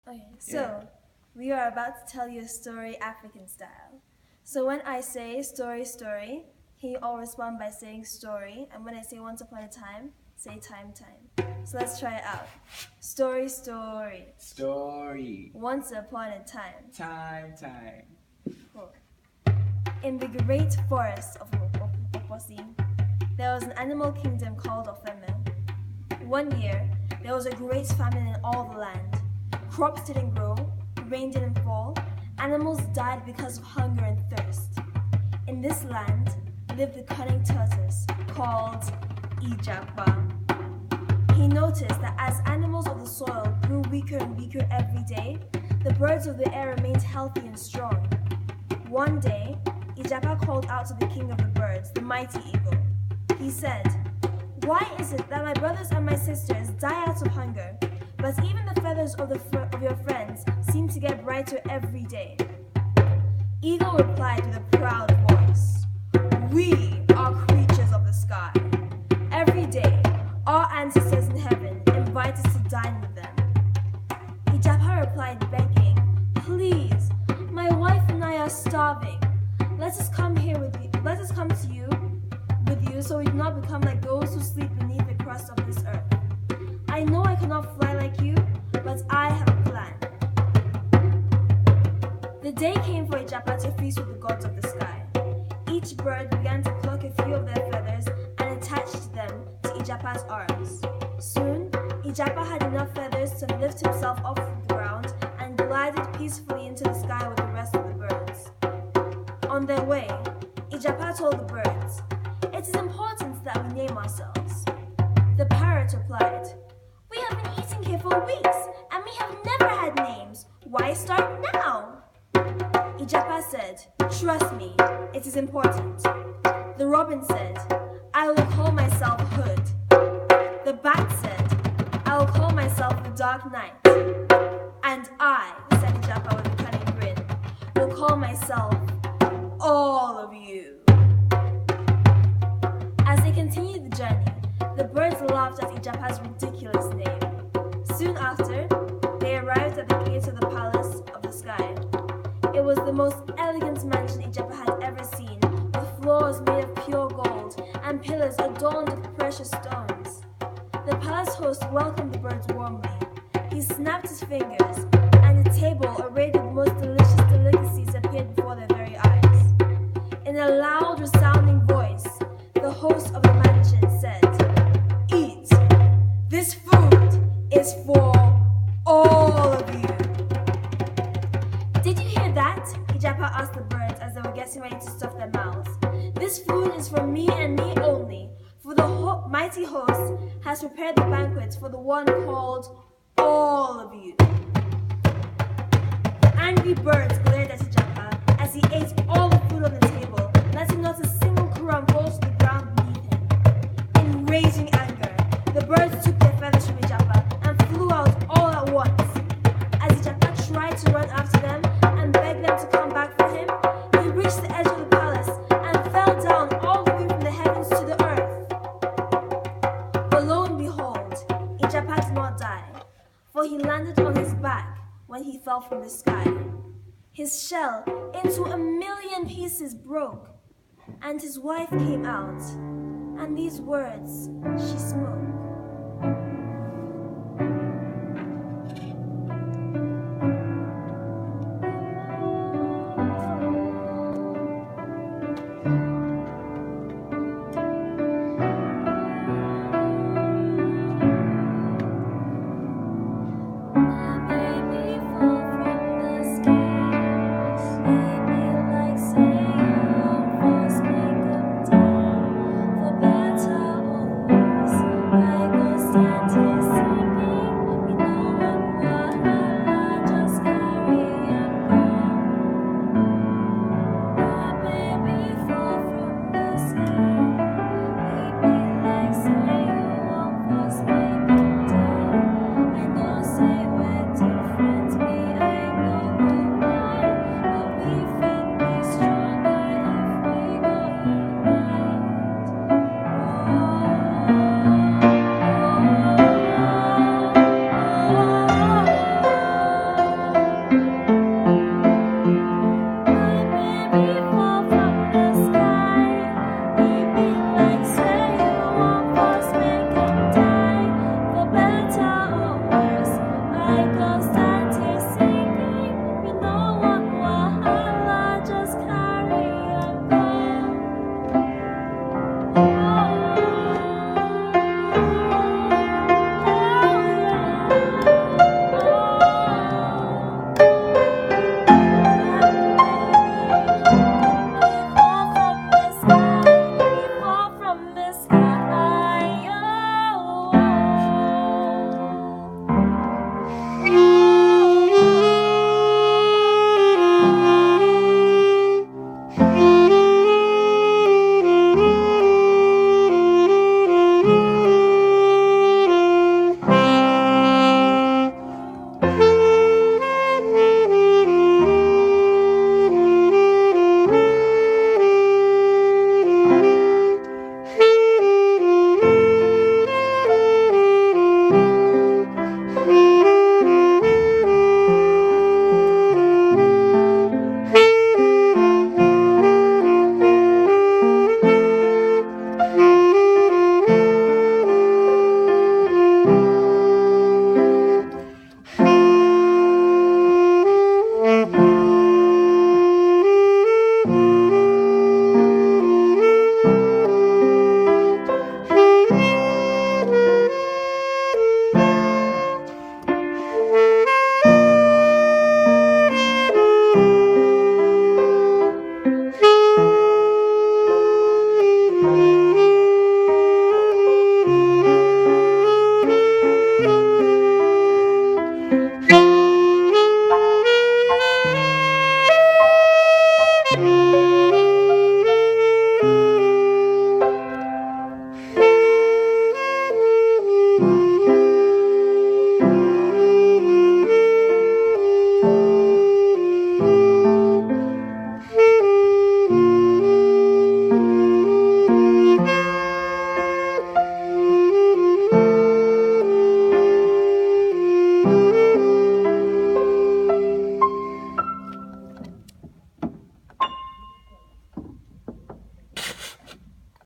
Okay, so we are about to tell you a story African style. So when I say story, story, he all respond by saying story, and when I say once upon a time, say time, time. So let's try it out. Story, story. Story. Once upon a time. Time, time. Cool. In the great forest of Oposi, there was an animal kingdom called Ofeme. One year, there was a great famine in all the land. Crops didn't grow, rain didn't fall, animals died because of hunger and thirst. In this land lived a cunning tortoise called Ijapa. He noticed that as animals of the soil grew weaker and weaker every day, the birds of the air remained healthy and strong. One day, Ijapa called out to the king of the birds, the mighty eagle. He said, "Why is it that my brothers and my sisters die out of hunger, but even the feathers of your friends seem to get brighter every day?" Eagle replied with a proud voice, "We are creatures of the sky. Every day, our ancestors in heaven invite us to dine with them." Ijapa replied, begging, "Please, my wife and I are starving. Let us come to you so we do not become like those who sleep beneath the crust of this earth. I know I cannot fly like you, but I have a plan." The day came for Ijapa to feast with the gods of the sky. Each bird began to pluck a few of their feathers and attached them to Ijapa's arms. Soon, Ijapa had enough feathers to lift himself off the ground and glided peacefully into the sky with the rest of the birds. On their way, Ijapa told the birds, "It is important that we name ourselves." The parrot replied, "We have been eating here for weeks, and we have never had names. Why start now?" Ijapa said, "Trust me, it is important." The robin said, "I will call myself Hood." The bat said, "I will call myself the Dark Knight." "And I," said Ijapa with a cunning grin, "will call myself all of you." As they continued the journey, the birds laughed at Ijapa's ridiculous name. Soon after, they arrived at the gate of the palace of the sky. It was the most elegant mansion Ijapa had ever seen, with floors made of pure gold and pillars adorned with precious stones. The palace host welcomed the birds warmly. He snapped his fingers, and a table arrayed with the most delicious delicacies appeared before their very eyes. In a loud, resounding voice, the host of the mansion said, "Eat! This food is for all of you." "Did you hear that?" Ijapa asked the birds as they were getting ready to stuff their mouths. "This food is for me and me only, for the mighty host has prepared the banquet for the one called all of you." Angry birds glared at Ijapa as he ate all the food on the table, letting not a single crumb fall to the ground beneath him. In raging anger, the birds took their feathers from Ijapa and flew out all at once. As Ijapa tried to run after them and beg them to come back for him, he reached the edge of the palace and fell down all the way from the heavens to the earth. But lo and behold, Ijapa did not die, for he landed on his back when he fell from the sky. His shell into 1,000,000 pieces broke, and his wife came out, and these words she spoke.